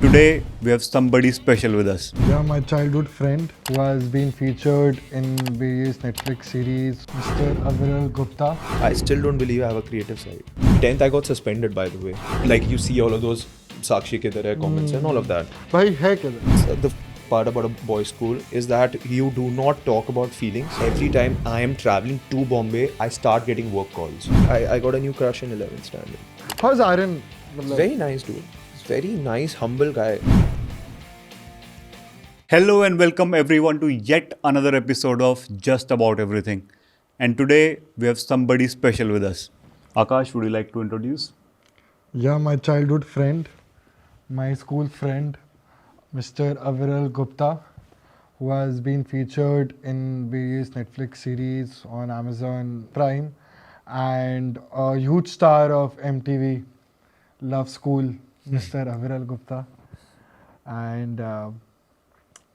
Today we have somebody special with us. Yeah, my childhood friend who has been featured in various Netflix series, Mr. Aviral Gupta. I still don't believe I have a creative side. 10th, I got suspended, by the way. Like, you see all of those Sakshi ke tarah comments and all of that. भाई है किधर? So the part about a boys' school is that you do not talk about feelings. Every time I am traveling to Bombay, I start getting work calls. I got a new crush in 11th standard. How's Aaron? Very nice dude. He's very nice, humble guy. Hello and welcome everyone to yet another episode of Just About Everything. And today we have somebody special with us. Akash, would you like to introduce? Yeah, my childhood friend, my school friend, Mr. Aviral Gupta, who has been featured in various Netflix series on Amazon Prime, and a huge star of MTV Love School, Mr. Aviral Gupta. And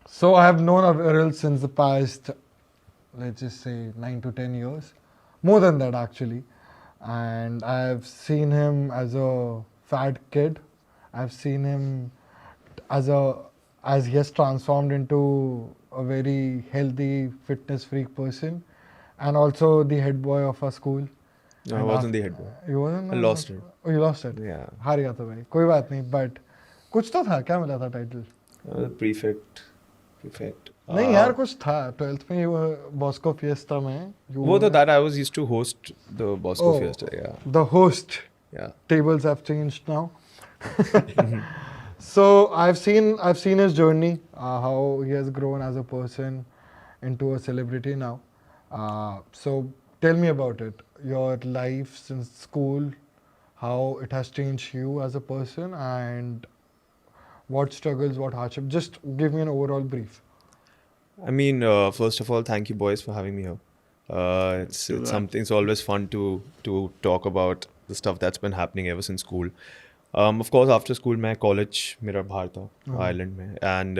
so I have known Aviral since the past, let's just say 9 to 10 years, more than that actually. And I've seen him as a fat kid. I've seen him as he has transformed into a very healthy, fitness freak person, and also the head boy of our school. No, I wasn't the head boy. You wasn't? I lost it. Oh, you lost it. Yeah. हार गया था भाई. कोई बात नहीं. But कुछ तो था. क्या मिला था title? Prefect. नहीं यार कुछ था 12th में वो Bosco Fiesta में. वो तो that I was used to host the Bosco Oh. Fiesta. Yeah. The host. Yeah. Tables have changed now. So I've seen his journey, how he has grown as a person into a celebrity now. So tell me about it. Your life since school, how it has changed you as a person, and what struggles, what hardship. Just give me an overall brief. I mean, first of all, thank you boys for having me here. It's something. It's always fun to talk about the stuff that's been happening ever since school. Of course, after school, my college, मेरा बाहर था, Ireland में, and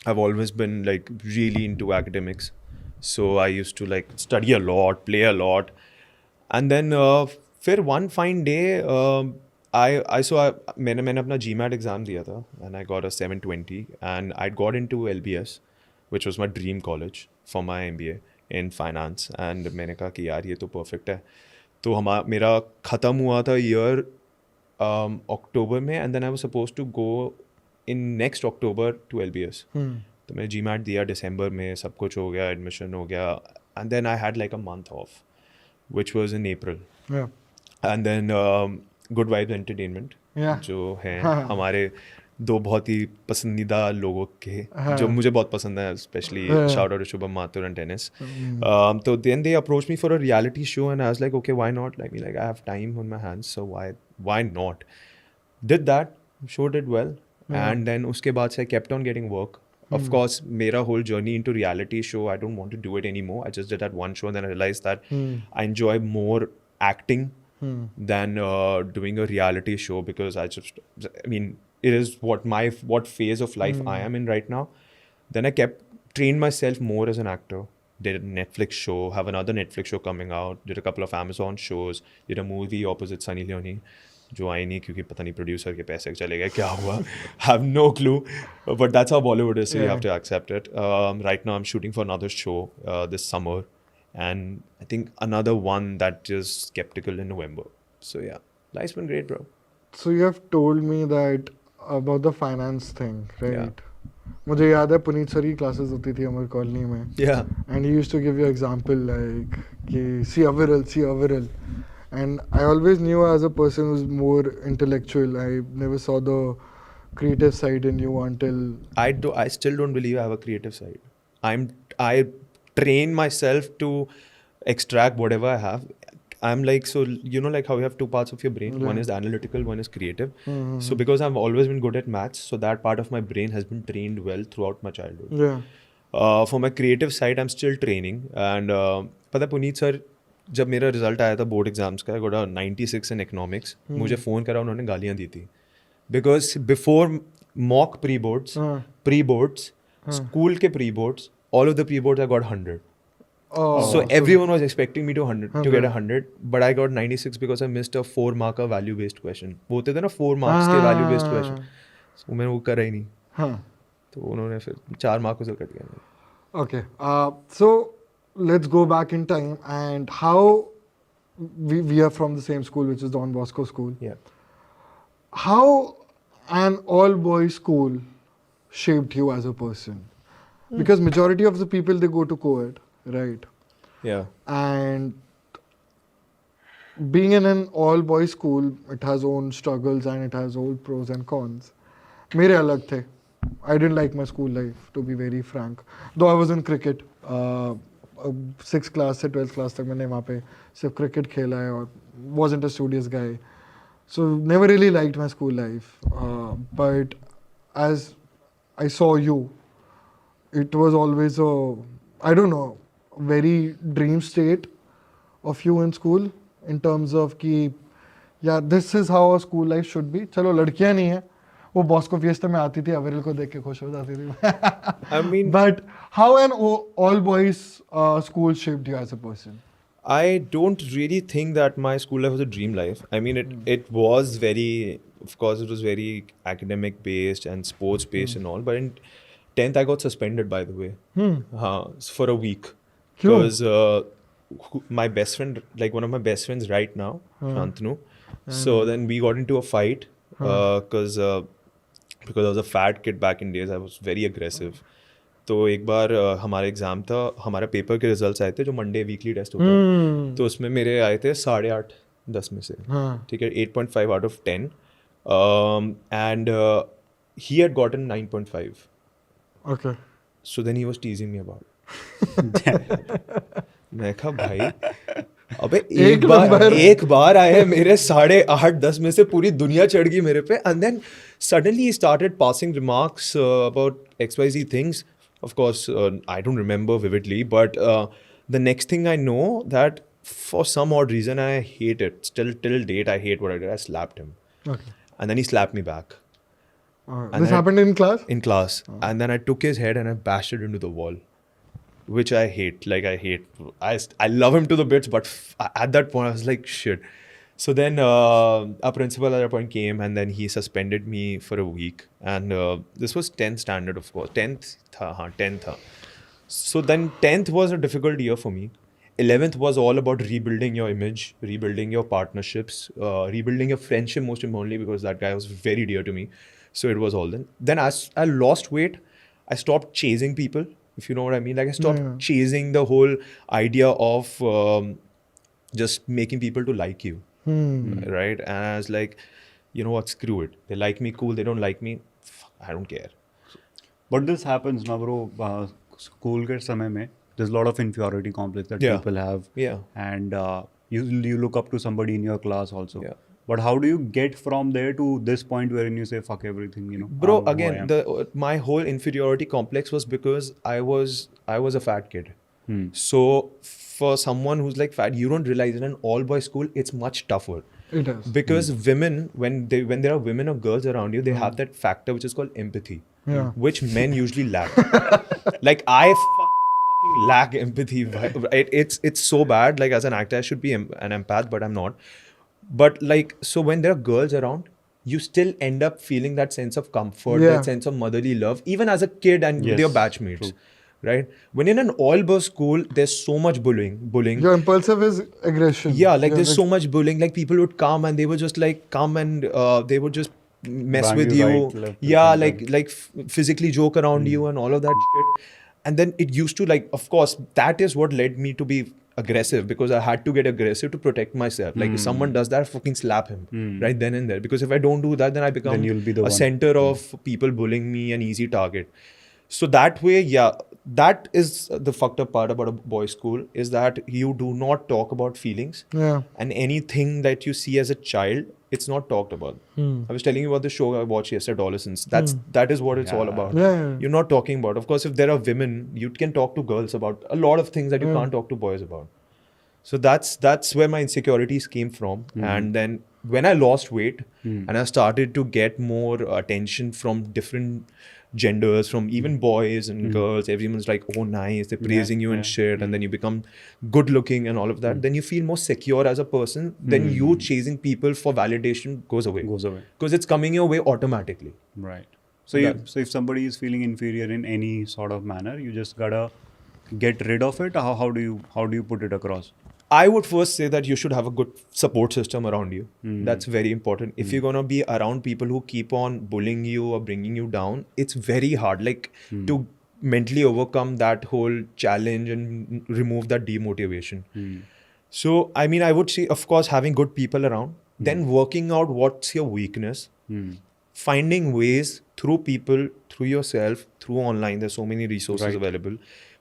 I've always been like really into academics. So I used to like study a lot, play a lot, and then फिर one fine day, मैंने अपना GMAT exam दिया था, and I got a 720, and I got into LBS, which was my dream college for my MBA in finance, and मैंने कहा कि यार ये तो perfect है. तो मेरा ख़त्म हुआ था year October में, and then I was supposed to go in next October to LBS. तो मैंने GMAT दिया December में, सब कुछ हो गया, admission हो गया, and then I had like a month off, which was in April. Yeah. And then Good Vibes Entertainment, Yeah. जो हैं हमारे दो बहुत ही पसंदीदा लोगों के, जो मुझे बहुत पसंद है, especially shout out to Shubham Mathur and Dennis. So then they approached me for a reality show, and I was like, okay, why not? I mean, like I have time on my hands, so why not? Did that, show did well, and then उसके बाद से I kept on getting work. Of course, मेरा whole journey into reality show, I don't want to do it anymore. I just did that one show, and then I realized that I enjoy more acting than doing a reality show, because I mean, it is what phase of life I am in right now. Then I trained myself more as an actor. Did a Netflix show, have another Netflix show coming out, did a couple of Amazon shows, did a movie opposite Sunny Leone, जो आई नहीं क्योंकि पता नहीं producer के पैसे चले गए क्या हुआ. Have no clue, but that's how Bollywood is, so you have to accept it. Right now I'm shooting for another show this summer, and I think another one that is skeptical in November. So yeah, life's been great, bro. So you have told me that about the finance thing, right? Yeah. मुझे याद है Puneet sir की classes होती थी हमारी colony में. Yeah. And he used to give you example like कि see Aviral. And I always knew as a person who's more intellectual. I never saw the creative side in you until I still don't believe I have a creative side. I train myself to extract whatever I have. I'm like, so you know, like how you have two parts of your brain. One is analytical, one is creative. So because I've always been good at maths, so that part of my brain has been trained well throughout my childhood. yeah. For my creative side, I'm still training. And पता है Puneet sir, जब मेरा result आया था board exams का, I got a 96 in economics, मुझे phone करा, उन्होंने गालियाँ दी थी. Because before mock pre-boards, school के pre-boards, all of the pre-boards I got 100. So everyone was expecting me to get 100, but I got 96 because I missed a 4-marker value-based question. वो होते थे ना 4 marks के value-based question. So मैंने वो करा ही नहीं, हाँ. तो उन्होंने फिर 4 मार्क्स से कट गया. Okay. So let's go back in time and how we are from the same school, which is Don Bosco School. Yeah. How an all-boys school shaped you as a person? Because majority of the people, they go to co-ed, right? Yeah. And being in an all-boys school, it has own struggles and it has own pros and cons. मेरे अलग थे. I didn't like my school life, to be very frank. Though I was in cricket. 6th class से 12th class तक मैंने वहाँ पे सिर्फ cricket खेला है और wasn't a studious guy. So never really liked my school life. But as I saw you, it was always a, I don't know, very dream state of you in school in terms of कि yeah, this is how a school life should be. चलो लड़कियाँ नहीं है, वो Bosco fiesta में आती थी, अविरल को देख के खुश हो जाती थी. I mean, But how an all boys school shaped you as a person? I don't really think that my school life was a dream life. I mean, it was very, of course, it was very academic based and sports based and all. But in 10th, I got suspended, by the way, for a week. Because my best friend, like one of my best friends right now, Shantanu, so then we got into a fight because I was a fat kid back in days. I was very aggressive. तो एक बार हमारा exam था, हमारा paper के results आए थे जो Monday weekly test होता है, तो उसमें मेरे आए थे 8.5 में से, ठीक है, 8.5 out of 10, and he had gotten 9.5. Okay. So then he was teasing me about मैं कहा भाई अबे एक बार आए मेरे 8.5-10 में से पूरी दुनिया चढ़ गई मेरे पे. And then suddenly he started passing remarks about XYZ things. Of course, I don't remember vividly, but the next thing I know that for some odd reason I hate it. Still till date I hate what I did. I slapped him. Okay. And then he slapped me back. This happened in class? In class. And then I took his head and I bashed it into the wall. Which I hate. Like I hate. I love him to the bits, but at that point I was like, shit. So then our principal at that point came and then he suspended me for a week. And this was 10th standard, of course. 10th. So then 10th was a difficult year for me. 11th was all about rebuilding your image, rebuilding your partnerships, rebuilding your friendship most importantly, because that guy was very dear to me. So it was all then. Then as I lost weight, I stopped chasing people, if you know what I mean. Like I stopped chasing the whole idea of just making people to like you. Right? And I was like, you know what, screw it. They like me, cool. They don't like me, I don't care. But this happens now, bro. School के समय में there's a lot of inferiority complex that people have. Yeah. And you look up to somebody in your class also. Yeah. But how do you get from there to this point wherein you say fuck everything, you know? Bro, again, my whole inferiority complex was because I was a fat kid. So for someone who's like fat, you don't realize in an all-boys school it's much tougher. It is. Because women, when there are women or girls around you, they have that factor which is called empathy, which men usually lack. Like I lack empathy. It's so bad. Like as an actor, I should be an empath, but I'm not. But like, so when there are girls around, you still end up feeling that sense of comfort, that sense of motherly love, even as a kid and with your batchmates. True. Right? When in an all-boys school, there's so much bullying. Your impulsive is aggression. Yeah, like there's so much bullying. Like people would come and they would just like come and they would just mess with you. Right, like physically joke around you and all of that shit. And then it used to like, of course, that is what led me to be aggressive, because I had to get aggressive to protect myself. Like if someone does that, I fucking slap him right then and there. Because if I don't do that, then I become a center of people bullying me, an easy target. So that way, that is the fucked up part about a boys' school, is that you do not talk about feelings. Yeah. And anything that you see as a child, it's not talked about. I was telling you about the show I watched yesterday, Adolescence. That is what it's all about. You're not talking about. Of course, if there are women, you can talk to girls about a lot of things that you can't talk to boys about. So that's where my insecurities came from. And then when I lost weight and I started to get more attention from different genders, from even boys and girls, everyone's like, oh nice, they're praising you and shit, and then you become good looking and all of that, then you feel more secure as a person, then you chasing people for validation goes away. Because it's coming your way automatically. Right. So if somebody is feeling inferior in any sort of manner, you just gotta get rid of it. How do you put it across? I would first say that you should have a good support system around you. That's very important. If you're gonna be around people who keep on bullying you or bringing you down, it's very hard, like to mentally overcome that whole challenge and remove that demotivation. So, I mean, I would say, of course, having good people around, then working out what's your weakness, finding ways through people, through yourself, through online. There's so many resources available.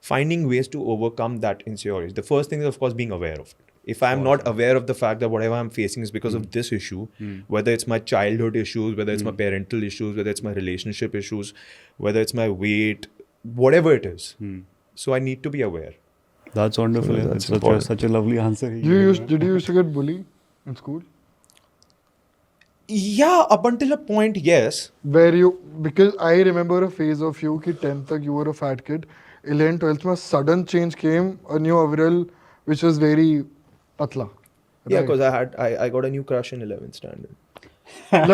Finding ways to overcome that insecurity. The first thing is, of course, being aware of it. If I'm not aware of the fact that whatever I'm facing is because of this issue, whether it's my childhood issues, whether it's my parental issues, whether it's my relationship issues, whether it's my weight, whatever it is. So I need to be aware. That's wonderful. So Yeah. that's That's such a lovely answer. Did you used to get bullied in school? Yeah, up until a point, yes. Because I remember a phase of you कि 10th तक you were a fat kid. 11th, 12th में sudden change came, a new Aviral which was very patla. Yeah, because I got a new crush in 11th standard.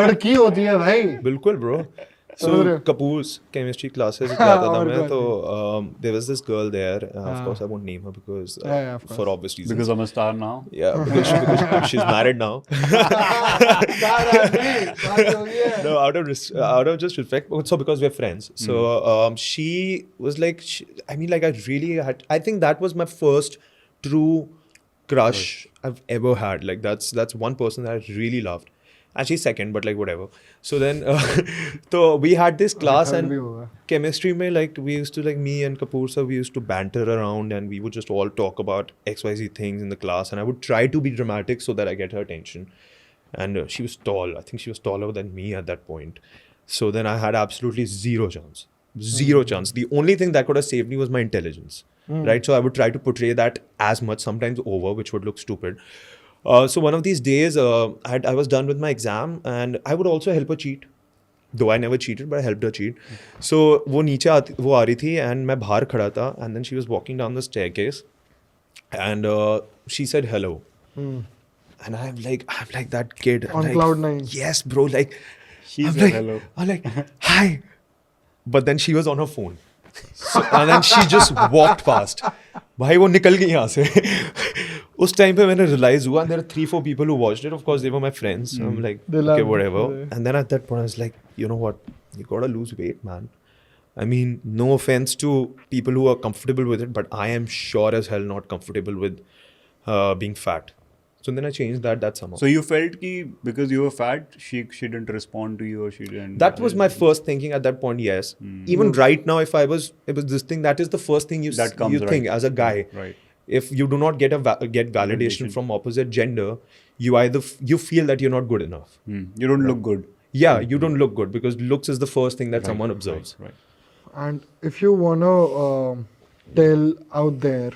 लड़की होती है भाई. बिल्कुल bro. So और- Kapoor's chemistry classes जाता था और मैं God. तो there was this girl there. Of course I won't name her because Yeah, of course. for obvious reasons. Because I'm a star now. Yeah, because she's married now. No, out of just respect, also because we're friends. So she was like, I mean, like I think that was my first true crush I've ever had. Like that's one person that I really loved. Actually second, but like whatever. So then, so we had this class third and भी होगा. chemistry mein, like we used to, like me and Kapoor sir, we used to banter around and we would just all talk about XYZ things in the class, and I would try to be dramatic so that I get her attention. And she was tall. I think she was taller than me at that point. So then I had absolutely zero chance. Zero chance. The only thing that could have saved me was my intelligence. Right? So I would try to portray that as much, sometimes over, which would look stupid. So one of these days, I was done with my exam and I would also help her cheat. Though I never cheated, but I helped her cheat. So वो आ रही थी and मैं बाहर खड़ा था, and then she was walking down the staircase and she said hello. And I'm like that kid. I'm On like, cloud nine. Yes, bro. Like She I'm said like, hello. I'm like, hi. But then she was on her phone. So, and then she just walked past. भाई वो निकल गई यहाँ से. उस time पे मैंने realize हुआ, and there are 3-4 people who watched it. Of course, they were my friends. So I'm like, They okay, loved it, whatever. yeah. And then at that point, I was like, you know what? You gotta lose weight, man. I mean, no offense to people who are comfortable with it, but I am sure as hell not comfortable with being fat. So then I changed that somehow. So you felt ki because you were fat, she didn't respond to you, or she didn't. That was my first thinking at that point, yes. Even right now, if it was this thing, that is the first thing you That comes think right. as a guy. Right. If you do not get get validation from opposite gender, you either you feel that you're not good enough. You don't look good. Yeah, you don't look good because looks is the first thing that someone observes. Right. And if you wanna tell out there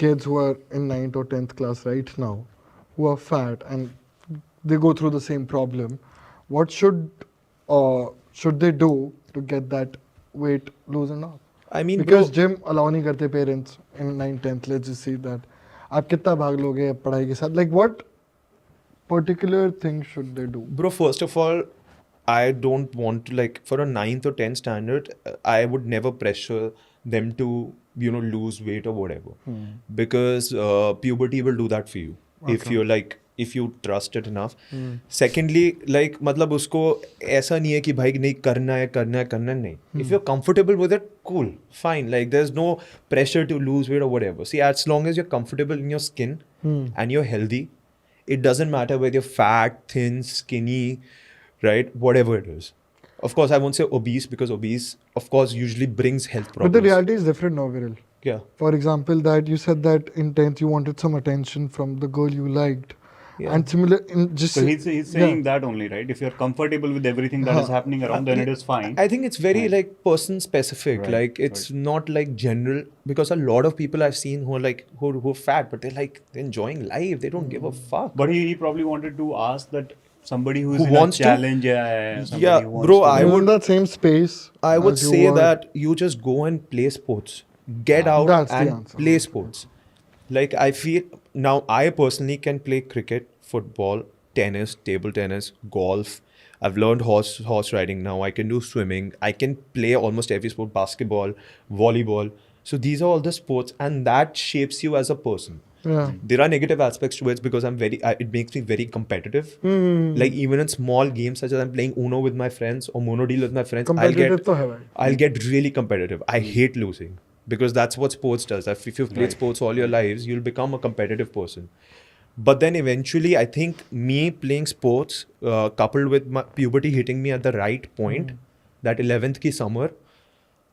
kids who are in 9th or 10th class right now, who are fat and they go through the same problem, what should they do to get that weight loosened up? I mean, Because bro, gym allow नहीं करते parents in 9th 10th, let's just see that. आप कितना भाग लोगे पढ़ाई के साथ? Like what particular thing should they do? bro, first of all, I don't want to, like, for a 9th or 10th standard, I would never pressure them to, lose weight or whatever. Because puberty will do that for you. If you're like, if you trust it enough. Secondly, like, मतलब उसको ऐसा नहीं है कि भाई नहीं करना है नहीं. If you're comfortable with it, cool, fine. Like, there's no pressure to lose weight or whatever. See, as long as you're comfortable in your skin and you're healthy, it doesn't matter whether you're fat, thin, skinny, right? Whatever it is. Of course, I won't say obese because obese, of course, usually brings health problems. But the reality is different now, Viral. Yeah. For example, that you said that in 10th you wanted some attention from the girl you liked. Yeah. And similar in just So he's saying that only, right? If you're comfortable with everything that is happening around, then it is fine. I think it's very like person specific. Right, Like it's not like general, because a lot of people I've seen who are like who are fat, but they're enjoying life. They don't give a fuck. But he probably wanted to ask that somebody who is Who in wants a to? challenge, somebody Yeah, who wants bro, to- I you're would- in that same space. I would as you say were. that you just go and play sports. Get out That's the and answer. play sports. Like I feel now I personally can play cricket, football, tennis, table tennis, golf. I've learned horse riding now. I can do swimming. I can play almost every sport, basketball, volleyball. So these are all the sports, and that shapes you as a person. Yeah. There are negative aspects to it because it makes me very competitive. Like even in small games such as I'm playing Uno with my friends or Mono Deal with my friends, Competitive तो है भाई. I'll get really competitive. I hate losing because that's what sports does. If you've played sports all your lives, you'll become a competitive person. But then eventually, I think me playing sports, coupled with my puberty hitting me at the right point, that 11th ki summer,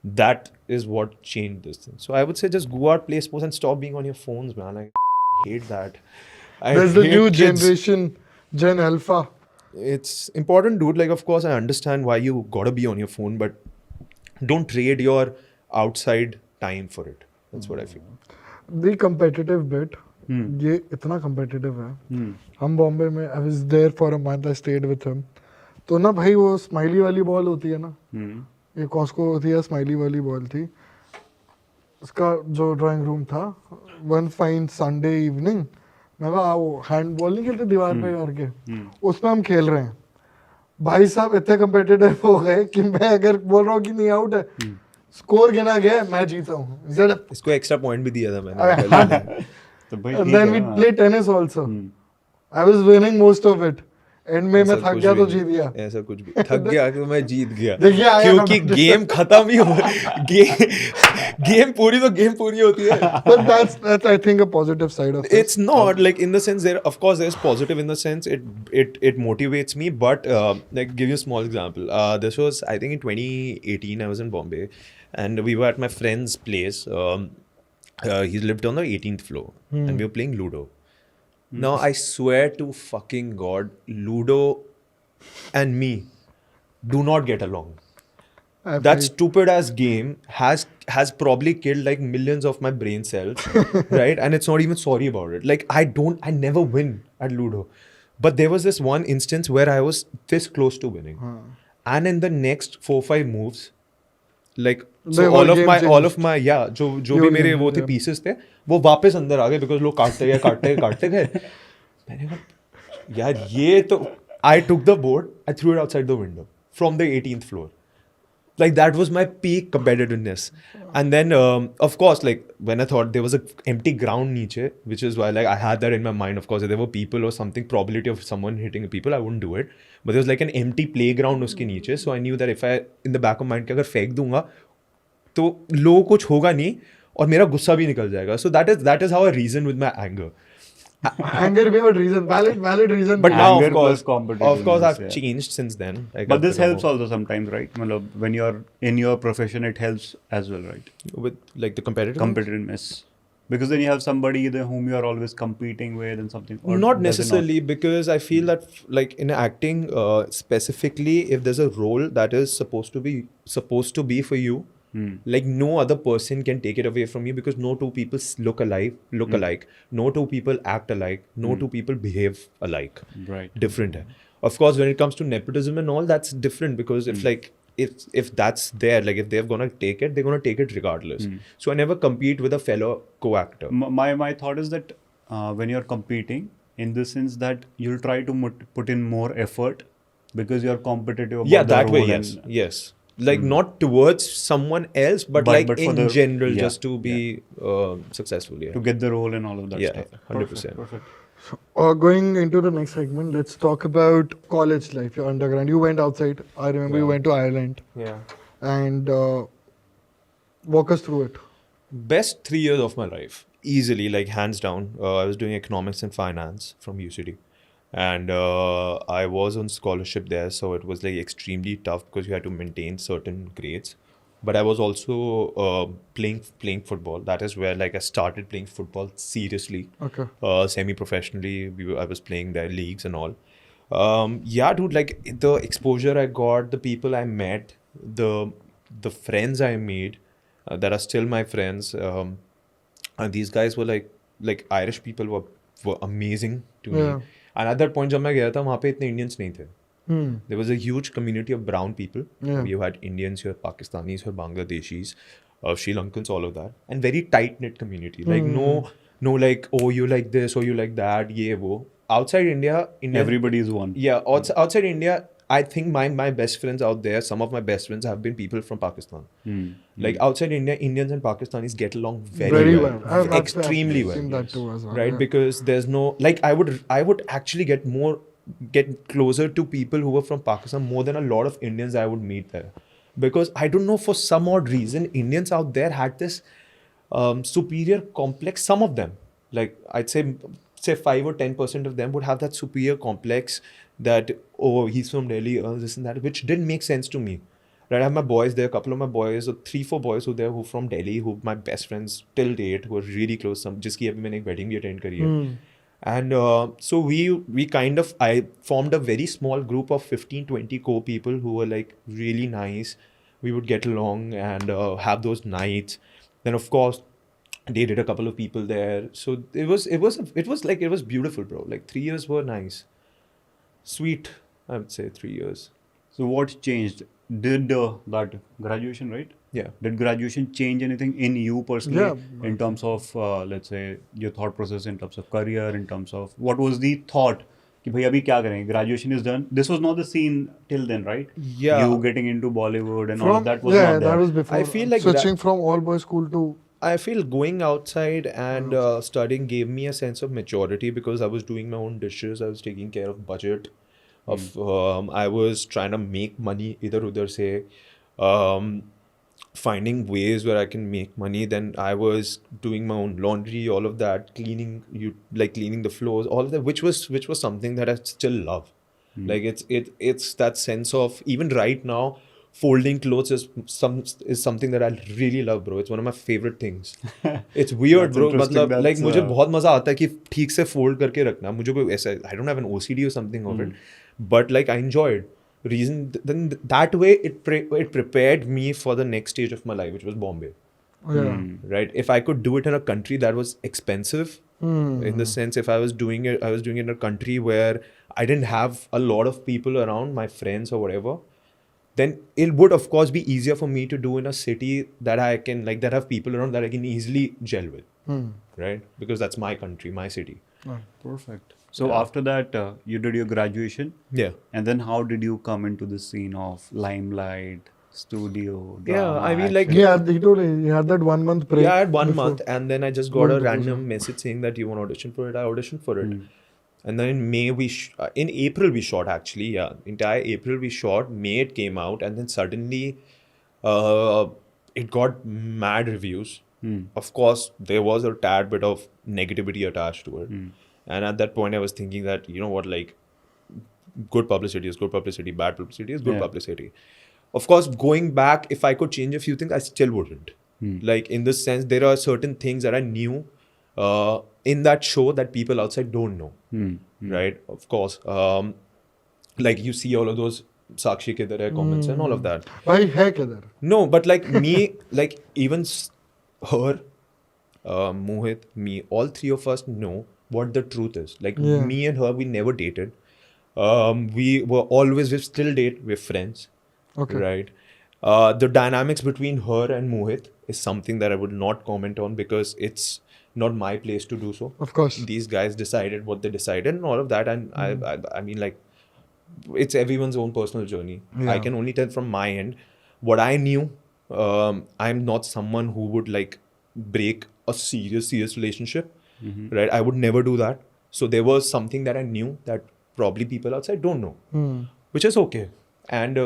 that is what changed this thing. So I would say just go out, play sports, and stop being on your phones, man. I hate that. There's the hate new kids. generation, Gen Alpha. It's important, dude. Like, of course, I understand why you gotta be on your phone, but don't trade your outside time for it. That's what I feel. The competitive bit. ये इतना competitive है. हम बॉम्बे में I was there for a month. I stayed with him. तो ना भाई वो smiley वाली बॉल होती है ना. ये कॉस्को होती है, स्माइली वाली बॉल थी. उसका जो ड्राइंग रूम था, वन फाइन संडे इवनिंग, मैं वो हैंड बॉल नहीं खेलते दीवार पे करके, उसमें हम खेल रहे हैं. भाई साहब इतने कम्पिटिटिव हो गए कि मैं अगर बोल रहा हूँ कि नहीं आउट है, स्कोर गिना गया, मैं जीता हूँ. इसको एक्स्ट्रा पॉइंट भी दिया था मैंने. तो then we play tennis also. I was winning most of it. And में मैं थक गया तो जीत गया. ऐसा कुछ भी थक गया तो मैं जीत गया. देखिए क्योंकि गेम खत्म ही हो गेम पूरी होती है. But that's I think a positive side of it. It's not like in the sense there, of course there's positive in the sense it motivates me, but like give you a small example. This was I think in 2018 I was in Bombay and we were at my friend's place. He lived on the 18th floor and we were playing Ludo. Now I swear to fucking God, Ludo and me do not get along. That stupid ass game has probably killed like millions of my brain cells, right? And it's not even sorry about it. Like I never win at Ludo. But there was this one instance where I was this close to winning. And in the next 4-5 moves, like so all of my जो भी मेरे वो थे pieces थे वो वापस अंदर आ गए because लोग काटते गए. मैंने कहा यार ये तो I took the board, I threw it outside the window from the 18th floor. Like that was my peak competitiveness. And then of course like when I thought there was a empty ground niche, which is why like I had that in my mind. Of course if there were people or something, probability of someone hitting people, I wouldn't do it. But there was like an empty playground उसके नीचे. So I knew that if I in the back of mind कि अगर फेंक दूंगा तो लोगों कुछ होगा नहीं और मेरा गुस्सा भी निकल जाएगा. So that is how I reason with my anger. Anger भी but reason, valid reason. But now Anger of course was I've yeah. changed since then. Like, But this helps also sometimes, right? Matlab, when you're in your profession, it helps as well, right? with like the Competitiveness. Because then you have somebody whom you are always competing with and something. Or not does it necessarily because I feel that like in acting specifically if there's a role that is supposed to be for you, like no other person can take it away from you because no two people look alike, no two people act alike, no two people behave alike. Right. Different hai. Of course when it comes to nepotism and all, that's different because if like if that's there, like if they're gonna take it, they're gonna take it regardless. So I never compete with a fellow co-actor. My thought is that when you're competing, in the sense that you'll try to put in more effort because you're competitive about Yeah, the that way, role yes. Like not towards someone else, but like for in general, yeah, just to be successful. Yeah, to get the role and all of that yeah, stuff. 100%. Perfect. Going into the next segment, let's talk about college life, your undergrad. You went outside. I remember you went to Ireland. Yeah. And walk us through it. Best 3 years of my life, easily, like hands down. I was doing economics and finance from UCD. And I was on scholarship there, so it was like extremely tough because you had to maintain certain grades. But I was also playing football. That is where like I started playing football seriously. Okay. Semi-professionally, I was playing their leagues and all. Yeah, dude, like the exposure I got, the people I met, the friends I made that are still my friends. And these guys were like Irish people were amazing to me. And at that point जब मैं गया था वहाँ पे इतने Indians नहीं थे. There was a huge community of brown people. You had Indians, you had Pakistanis, you had Bangladeshis, Sri Lankans, all of that, and very tight knit community. Like no like oh you like this or you like that. Ye wo. Outside India, Everybody is one. Yeah, outside India, I think my best friends out there, some of my best friends have been people from Pakistan. Like outside India, Indians and Pakistanis get along very well. Extremely I've well. seen that too as well. Right? Yeah. Because there's no, like, I would actually get closer to people who were from Pakistan more than a lot of Indians I would meet there. Because I don't know, for some odd reason, Indians out there had this superior complex. Some of them, like I'd say 5 or 10% of them would have that superior complex that, oh, he's from Delhi, this and that, which didn't make sense to me. Right, I have my boys there, a couple of my boys, or 3-4 boys who there who from Delhi, who my best friends till date, who are really close. Some जिसकी अभी मैंने एक wedding भी attend करी है. And so we kind of, I formed a very small group of 15-20 co-people who were like really nice. We would get along and have those nights. Then of course, dated a couple of people there. So it was beautiful, bro. Like 3 years were nice, sweet. I would say 3 years. So what changed? Did that graduation, right? Yeah. Did graduation change anything in you personally Yeah. in terms of, let's say, your thought process, in terms of career, in terms of what was the thought? कि भाई अभी क्या करें? Graduation is done. This was not the scene till then, right? Yeah. You getting into Bollywood and all of that was yeah, not there. that was before. I feel like switching from all boys school to I feel going outside and studying gave me a sense of maturity because I was doing my own dishes. I was taking care of budget. I was trying to make money either udhar se, finding ways where I can make money. Then I was doing my own laundry, all of that, cleaning the floors, all of that, which was something that I still love. Like it's that sense of, even right now, folding clothes is something that I really love, bro. It's one of my favorite things. It's weird, That's bro. interesting. मतलब like That's, मुझे बहुत मजा आता है कि ठीक से fold करके रखना. मुझे कोई ऐसा, I don't have an OCD or something of it, but like I enjoyed. Reason then that way it prepared me for the next stage of my life, which was Bombay. yeah. Right? If I could do it in a country that was expensive, in the sense, if I was doing it in a country where I didn't have a lot of people around, my friends or whatever, then it would of course be easier for me to do in a city that I can, like, that have people around that I can easily gel with. Right? Because that's my country, my city. Perfect. So after that, you did your graduation. Yeah. And then how did you come into the scene of limelight, studio, Yeah, drama, I mean, like, action? Yeah, he told me he had that 1 month break. yeah, I had 1 before. month, and then I just got a Going to random Brazil. message saying that you want to audition for it. I auditioned for it. And then in May, in April we shot, actually. Yeah, entire April we shot. May it came out, and then suddenly it got mad reviews. Of course, there was a tad bit of negativity attached to it. And at that point, I was thinking that, you know what, like, good publicity is good publicity, bad publicity is good publicity. Of course, going back, if I could change a few things, I still wouldn't. Like, in this sense, there are certain things that I knew in that show that people outside don't know. Right? Of course. Like, you see all of those Sakshi Kidhar hai comments and all of that. Bhai hai kidhar? No, but like me, like even her, Mohit, me, all three of us know what the truth is. Like me and her, we never dated. We still date, we're friends. Okay. Right. The dynamics between her and Mohit is something that I would not comment on because it's not my place to do so. Of course. These guys decided what they decided and all of that. And I mean, like, it's everyone's own personal journey. I can only tell from my end what I knew. I'm not someone who would like break a serious relationship. Right? I would never do that. So there was something that I knew that probably people outside don't know, which is okay. And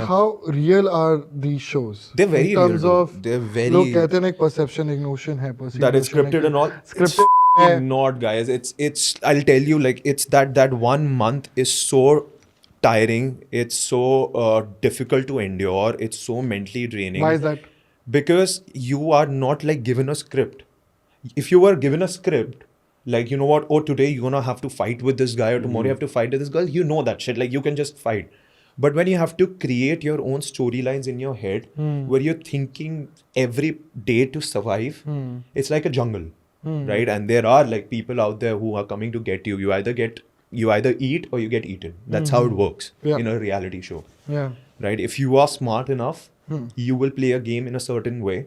how real are these shows? They're very in terms real. of They're very. लोग कहते हैं ना एक perception एक notion है perception That is scripted and all. Scripted. It's not, guys. It's. I'll tell you, like, it's that 1 month is so tiring. It's so difficult to endure. It's so mentally draining. Why is that? Because you are not like given a script. If you were given a script, like, you know what, oh, today you're gonna have to fight with this guy or tomorrow you have to fight with this girl, you know that shit. Like, you can just fight. But when you have to create your own storylines in your head where you're thinking every day to survive, it's like a jungle. Right? And there are like people out there who are coming to get you. You either eat or you get eaten. That's how it works in a reality show. Yeah. Right? If you are smart enough, You will play a game in a certain way.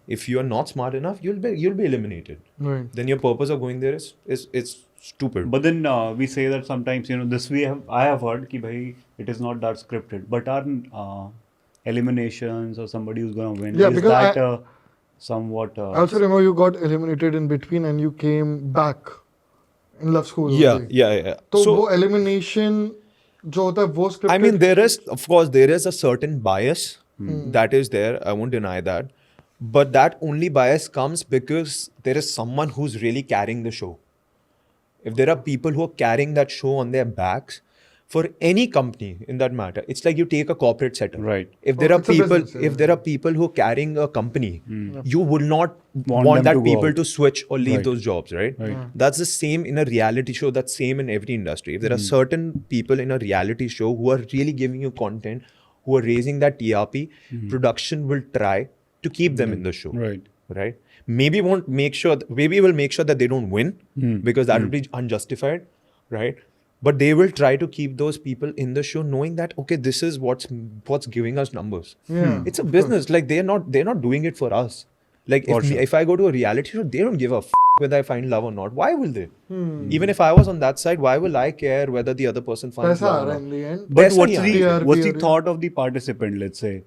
If you are not smart enough, you'll be eliminated. Right. Then your purpose of going there is stupid. But then we say that sometimes, I have heard ki bhai, it is not that scripted. But are eliminations or somebody who's gonna win? Yeah, is because that somewhat? I also remember you got eliminated in between and you came back in Love School. Yeah, only. yeah. तो So वो elimination जो होता है वो scripted. I mean, there is a certain bias that is there. I won't deny that, but that only bias comes because there is someone who's really carrying the show. If there are people who are carrying that show on their backs, for any company in that matter, it's like you take a corporate setup. Right. If there are It's a people, business, yeah. if there are people who are carrying a company, you will not Want want them that to go people out. to switch or leave Right. those jobs, right? Right. That's the same in a reality show. That's same in every industry. If there are certain people in a reality show who are really giving you content, who are raising that TRP, production will try to keep them in the show. Right. Right. Maybe we'll make sure that they don't win because that would be unjustified, right? But they will try to keep those people in the show, knowing that okay, this is what's giving us numbers. Yeah, It's a business. Like they're not doing it for us. Like For sure. if I go to a reality show, they don't give a whether I find love or not. Why will they? Even if I was on that side, why will I care whether the other person finds पैसा love uh or रहा है not? in the end. But Best what's one, the yeah. what's the TRP, thought of the participant? Let's say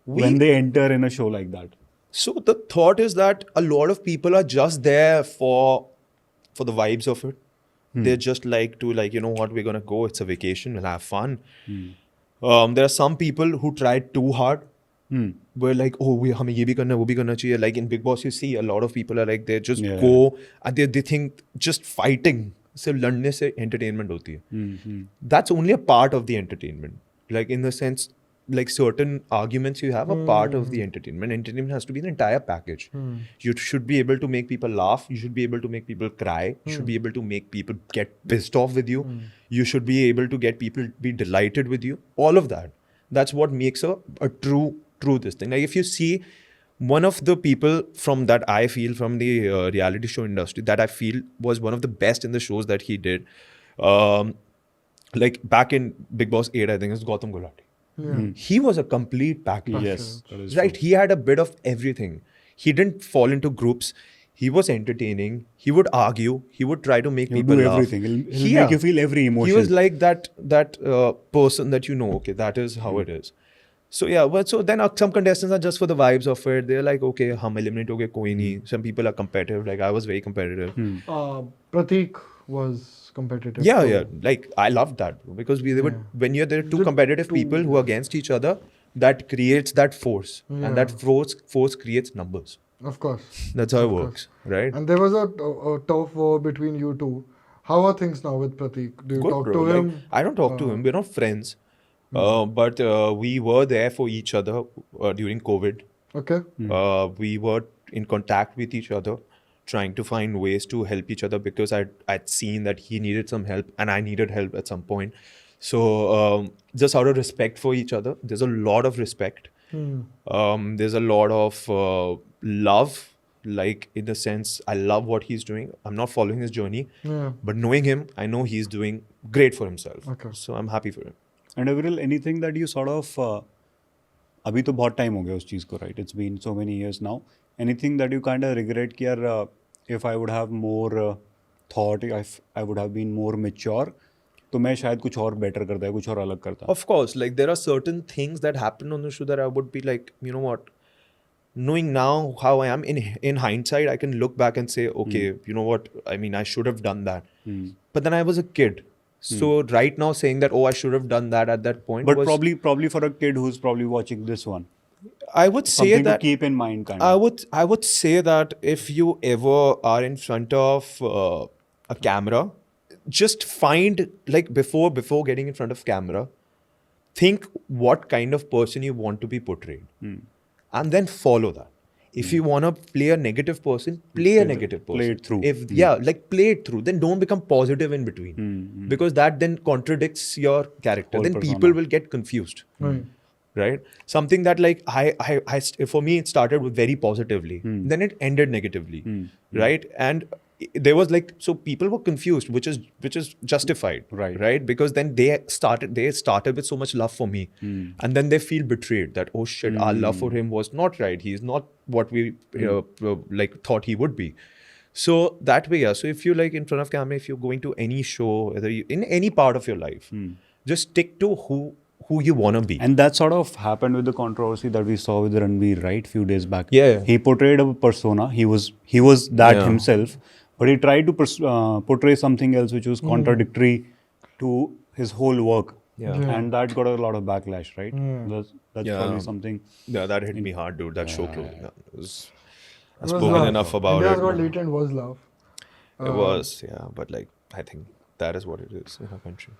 when they enter in a show like that. So the thought is that a lot of people are just there for the vibes of it. They're just you know what, we're gonna go. It's a vacation. We'll have fun. There are some people who try too hard. We're like, oh, हमें ये भी करना है, वो भी करना चाहिए. Like in Big Boss, you see a lot of people are like, they just Yeah. go and they think just fighting सिर्फ लड़ने से entertainment होती है. That's only a part of the entertainment. Like in the sense, like certain arguments you have are part of the entertainment. Entertainment has to be an entire package. You should be able to make people laugh. You should be able to make people cry. You should be able to make people get pissed off with you. You should be able to get people be delighted with you. All of that. That's what makes a true this thing. Like if you see one of the people from that I feel from the reality show industry that I feel was one of the best in the shows that he did. Like back in Big Boss 8, I think it's Gautam Gulati. He was a complete package. Yes, that is Right. true. He had a bit of everything. He didn't fall into groups. He was entertaining. He would argue. He would try to make He'll people do laugh. everything. He'll make you feel every emotion. He was like that person that you know, okay, that is how it is. So yeah, but so then some contestants are just for the vibes of it. They're like, okay, hum eliminate ho gaye, koi nahi. Some people are competitive. Like I was very competitive. Prateek was competitive. Yeah, too. yeah. Like I loved that because they would when there are two The competitive two- people who are against each other, that creates that force, Yeah. and that force creates numbers. Of course. That's how it Of course. works, right? And there was a tough war between you two. How are things now with Prateek? Do you Good, talk bro. to Like, him? I don't talk to him. We're not friends, but we were there for each other during COVID. Okay. We were in contact with each other, trying to find ways to help each other because I'd seen that he needed some help and I needed help at some point. So just out of respect for each other, there's a lot of respect. There's a lot of love, like in the sense I love what he's doing. I'm not following his journey, Yeah. but knowing him, I know he's doing great for himself. Okay. So I'm happy for him. And Aviral, anything that you sort of अभी तो बहुत time हो गया उस चीज़ को, right? It's been so many years now. Anything that you kind of regret कि यार if I would have more thought, if I would have been more mature, तो मैं शायद कुछ और better करता है, कुछ और अलग करता. Of course, like there are certain things that happen on the show that I would be like, you know what, knowing now how I am in hindsight, I can look back and say, okay, you know what, I mean, I should have done that. But then I was a kid. So right now saying that, oh, I should have done that at that point. But was, probably for a kid who's probably watching this one, I would say something that to keep in mind, kind of. I would say that if you ever are in front of a camera, just find like before getting in front of camera, think what kind of person you want to be portrayed, and then follow that. If you want to play a negative person, play a negative person. Play it through. Like play it through. Then don't become positive in between, because that then contradicts your character. Whole Then persona. people will get confused. Right. Right? Something that like I for me it started with very positively, then it ended negatively, right? And there was like, so people were confused, which is justified, right? Because then they started with so much love for me, and then they feel betrayed that, oh shit, our love for him was not right. He's not what we like thought he would be. So that way, yeah. So if you like in front of camera, if you're going to any show, whether you in any part of your life, just stick to who you wanna be. And that sort of happened with the controversy that we saw with Ranveer, right? Few days back. Yeah. He portrayed a persona. He was that himself, but he tried to portray something else which was contradictory to his whole work. Yeah. And that got a lot of backlash, right? That's probably something. Yeah, that hit me hard, dude. That show closing down. I've It was spoken love. enough about India's it. Got Talent was love. It was, yeah, but like I think that is what it is in our country.